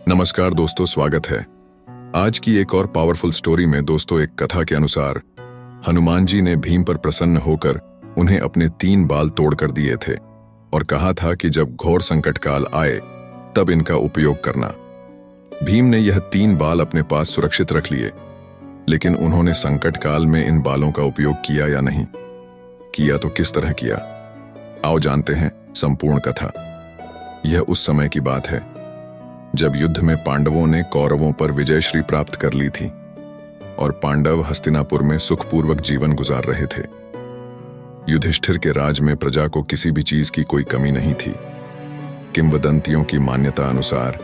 नमस्कार दोस्तों, स्वागत है। आज की एक और पावरफुल स्टोरी में दोस्तों, एक कथा के अनुसार हनुमान जी ने भीम पर प्रसन्न होकर उन्हें अपने 3 बाल तोड़कर दिए थे और कहा था कि जब घोर संकट काल आए तब इनका उपयोग करना। भीम ने यह 3 बाल अपने पास सुरक्षित रख लिए, लेकिन उन्होंने संकट काल में इन बालों का उपयोग किया या नहीं किया तो किस तरह किया, आओ जानते हैं संपूर्ण कथा। यह उस समय की बात है जब युद्ध में पांडवों ने कौरवों पर विजयश्री प्राप्त कर ली थी और पांडव हस्तिनापुर में सुखपूर्वक जीवन गुजार रहे थे। युधिष्ठिर के राज में प्रजा को किसी भी चीज की कोई कमी नहीं थी। किंवदंतियों की मान्यता अनुसार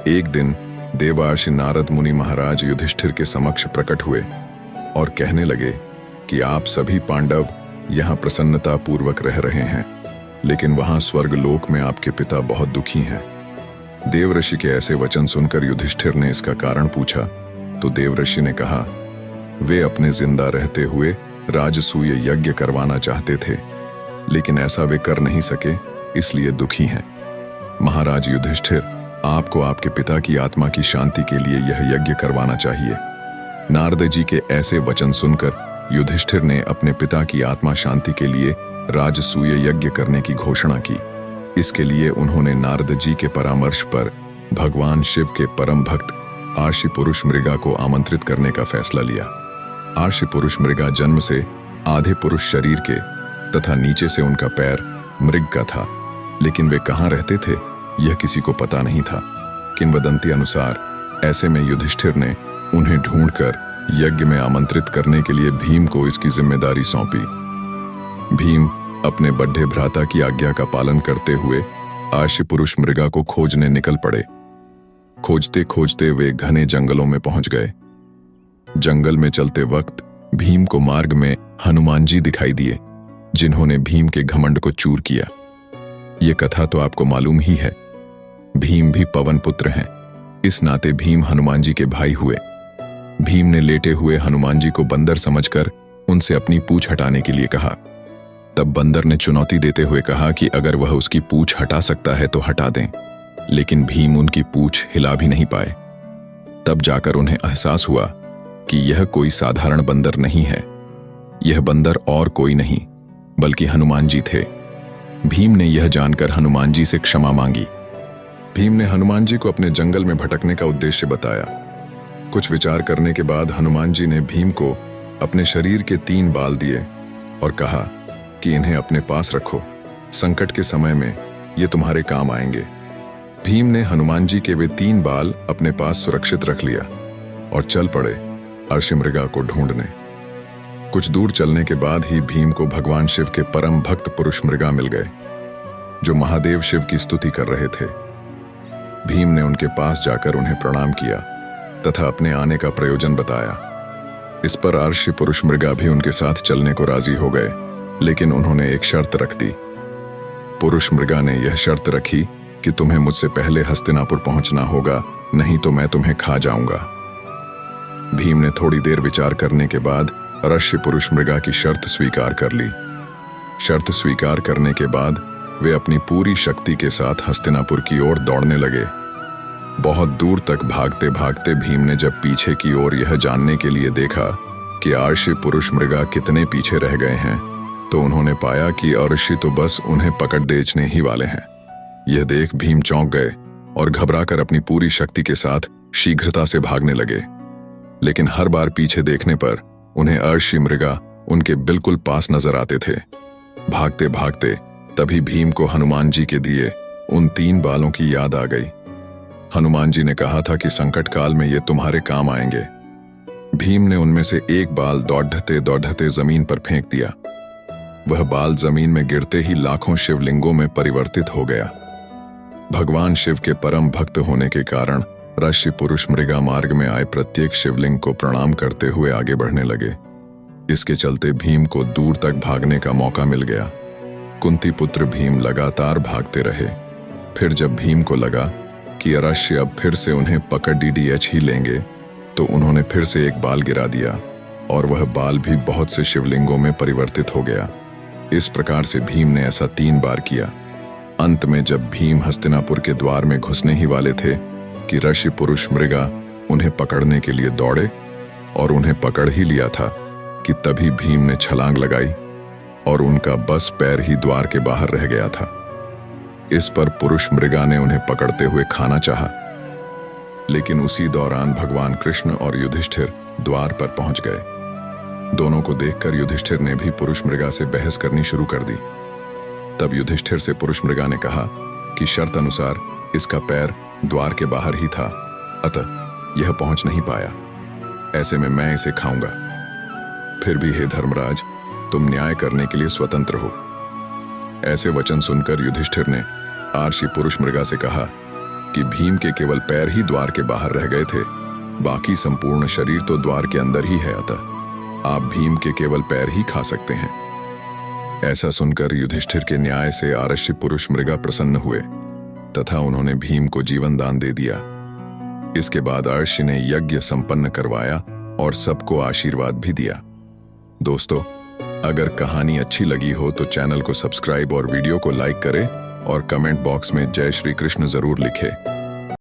एक दिन देवर्षि नारद मुनि महाराज युधिष्ठिर के समक्ष प्रकट हुए और कहने लगे कि आप सभी पांडव यहाँ प्रसन्नता पूर्वक रह रहे हैं, लेकिन वहां स्वर्गलोक में आपके पिता बहुत दुखी हैं। देवऋषि के ऐसे वचन सुनकर युधिष्ठिर ने इसका कारण पूछा तो देवऋषि ने कहा, वे अपने जिंदा रहते हुए राजसूय यज्ञ करवाना चाहते थे, लेकिन ऐसा वे कर नहीं सके, इसलिए दुखी हैं। महाराज युधिष्ठिर, आपको आपके पिता की आत्मा की शांति के लिए यह यज्ञ करवाना चाहिए। नारद जी के ऐसे वचन सुनकर युधिष्ठिर ने अपने पिता की आत्मा शांति के लिए राजसूय यज्ञ करने की घोषणा की। इसके लिए उन्होंने नारद जी के परामर्श पर भगवान शिव के परम भक्त आर्षि पुरुष मृगा को आमंत्रित करने का फैसला लिया। आर्षि पुरुष मृगा जन्म से आधे पुरुष शरीर के तथा नीचे से उनका पैर मृग का था, लेकिन वे कहाँ रहते थे यह किसी को पता नहीं था। किंवदंती अनुसार ऐसे में युधिष्ठिर ने उन्हें ढूंढकर यज्ञ में आमंत्रित करने के लिए भीम को इसकी जिम्मेदारी सौंपी। भीम अपने बड्ढे भ्राता की आज्ञा का पालन करते हुए आर्षि पुरुष मृगा को खोजने निकल पड़े। खोजते खोजते वे घने जंगलों में पहुंच गए। जंगल में चलते वक्त भीम को मार्ग में हनुमान जी दिखाई दिए, जिन्होंने भीम के घमंड को चूर किया। ये कथा तो आपको मालूम ही है। भीम भी पवन पुत्र हैं, इस नाते भीम हनुमान जी के भाई हुए। भीम ने लेटे हुए हनुमान जी को बंदर समझकर उनसे अपनी पूंछ हटाने के लिए कहा। तब बंदर ने चुनौती देते हुए कहा कि अगर वह उसकी पूंछ हटा सकता है तो हटा दें, लेकिन भीम उनकी पूंछ हिला भी नहीं पाए। तब जाकर उन्हें एहसास हुआ कि यह कोई साधारण बंदर नहीं है। यह बंदर और कोई नहीं बल्कि हनुमान जी थे। भीम ने यह जानकर हनुमान जी से क्षमा मांगी। भीम ने हनुमान जी को अपने जंगल में भटकने का उद्देश्य बताया। कुछ विचार करने के बाद हनुमान जी ने भीम को अपने शरीर के 3 बाल दिए और कहा कि इन्हें अपने पास रखो, संकट के समय में ये तुम्हारे काम आएंगे। भीम ने हनुमान जी के वे 3 बाल अपने पास सुरक्षित रख लिया और चल पड़े आर्षि मृगा को ढूंढने। कुछ दूर चलने के बाद ही भीम को भगवान शिव के परम भक्त पुरुष मृगा मिल गए, जो महादेव शिव की स्तुति कर रहे थे। भीम ने उनके पास जाकर उन्हें प्रणाम किया तथा अपने आने का प्रयोजन बताया। इस पर आर्षि पुरुष मृगा भी उनके साथ चलने को राजी हो गए, लेकिन उन्होंने एक शर्त रख दी। पुरुष मृगा ने यह शर्त रखी कि तुम्हें मुझसे पहले हस्तिनापुर पहुंचना होगा, नहीं तो मैं तुम्हें खा जाऊंगा। भीम ने थोड़ी देर विचार करने के बाद आर्षि पुरुष मृगा की शर्त स्वीकार कर ली। शर्त स्वीकार करने के बाद वे अपनी पूरी शक्ति के साथ हस्तिनापुर की ओर दौड़ने लगे। बहुत दूर तक भागते भागते भीम ने जब पीछे की ओर यह जानने के लिए देखा कि आर्षि पुरुष मृगा कितने पीछे रह गए हैं, तो उन्होंने पाया कि आर्षि तो बस उन्हें पकड़ बेचने ही वाले हैं। यह देख भीम चौंक गए और घबराकर अपनी पूरी शक्ति के साथ शीघ्रता से भागने लगे, लेकिन हर बार पीछे देखने पर उन्हें आर्षि मृगा उनके बिल्कुल पास नजर आते थे। भागते भागते तभी भीम को हनुमान जी के दिए उन 3 बालों की याद आ गई। हनुमान जी ने कहा था कि संकट काल में ये तुम्हारे काम आएंगे। भीम ने उनमें से एक बाल दौड़ते दौड़ते जमीन पर फेंक दिया। वह बाल जमीन में गिरते ही लाखों शिवलिंगों में परिवर्तित हो गया। भगवान शिव के परम भक्त होने के कारण आर्षि पुरुष मृगा मार्ग में आए प्रत्येक शिवलिंग को प्रणाम करते हुए आगे बढ़ने लगे। इसके चलते भीम को दूर तक भागने का मौका मिल गया। कुंती पुत्र भीम लगातार भागते रहे। फिर जब भीम को लगा कि आर्षि अब फिर से उन्हें पकड़ डीडीएच ही लेंगे, तो उन्होंने फिर से एक बाल गिरा दिया और वह बाल भी बहुत से शिवलिंगों में परिवर्तित हो गया। इस प्रकार से भीम ने ऐसा 3 बार किया। अंत में जब भीम हस्तिनापुर के द्वार में घुसने ही वाले थे कि ऋषि पुरुष मृगा उन्हें पकड़ने के लिए दौड़े और उन्हें पकड़ ही लिया था कि तभी भीम ने छलांग लगाई और उनका बस पैर ही द्वार के बाहर रह गया था। इस पर पुरुष मृगा ने उन्हें पकड़ते हुए खाना चाहा, लेकिन उसी दौरान भगवान कृष्ण और युधिष्ठिर द्वार पर पहुंच गए। दोनों को देखकर युधिष्ठिर ने भी पुरुष मृगा से बहस करनी शुरू कर दी। तब युधिष्ठिर से पुरुष मृगा ने कहा कि शर्त अनुसार इसका पैर द्वार के बाहर ही था, अतः यह पहुंच नहीं पाया। ऐसे में मैं इसे खाऊंगा। फिर भी हे धर्मराज, तुम न्याय करने के लिए स्वतंत्र हो। ऐसे वचन सुनकर युधिष्ठिर ने आर्षि पुरुष मृगा से कहा कि भीम के केवल पैर ही द्वार के बाहर रह गए थे, बाकी संपूर्ण शरीर तो द्वार के अंदर ही है, अतः आप भीम के केवल पैर ही खा सकते हैं। ऐसा सुनकर युधिष्ठिर के न्याय से आर्षि पुरुष मृगा प्रसन्न हुए तथा उन्होंने भीम को जीवन दान दे दिया। इसके बाद आर्षि ने यज्ञ संपन्न करवाया और सबको आशीर्वाद भी दिया। दोस्तों, अगर कहानी अच्छी लगी हो तो चैनल को सब्सक्राइब और वीडियो को लाइक करें और कमेंट बॉक्स में जय श्री कृष्ण जरूर लिखें।